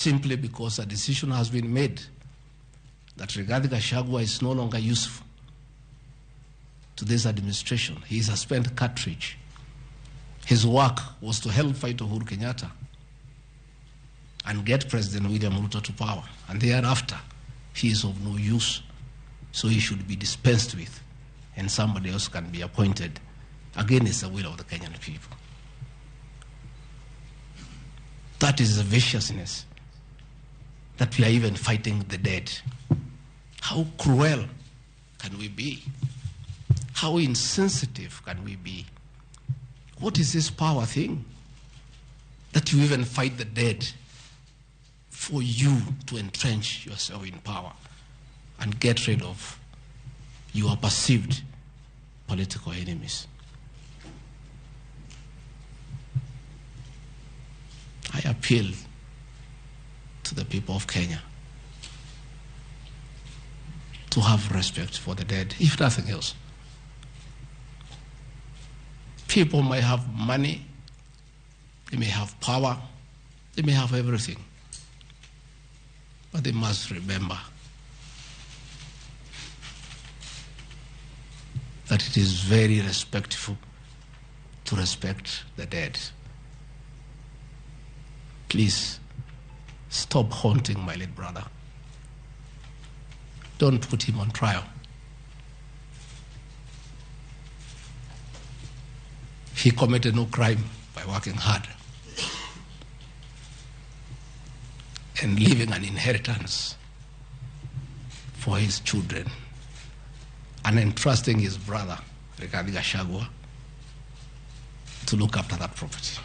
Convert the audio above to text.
simply because a decision has been made that Rigathi Gachagua is no longer useful to this administration. He is a spent cartridge. His work was to help fight Uhuru Kenyatta and get President William Ruto to power. And thereafter, he is of no use. So he should be dispensed with, and somebody else can be appointed against the will of the Kenyan people. That is the viciousness that we are even fighting the dead. How cruel can we be? How insensitive can we be? What is this power thing? That you even fight the dead for you to entrench yourself in power and get rid of your perceived political enemies. I appeal to the people of Kenya to have respect for the dead, if nothing else. People may have money, they may have power, they may have everything, but they must remember that it is very respectful to respect the dead. Please, stop haunting my late brother. Don't put him on trial. He committed no crime by working hard and leaving an inheritance for his children and entrusting his brother, Rigathi Gachagua, to look after that property.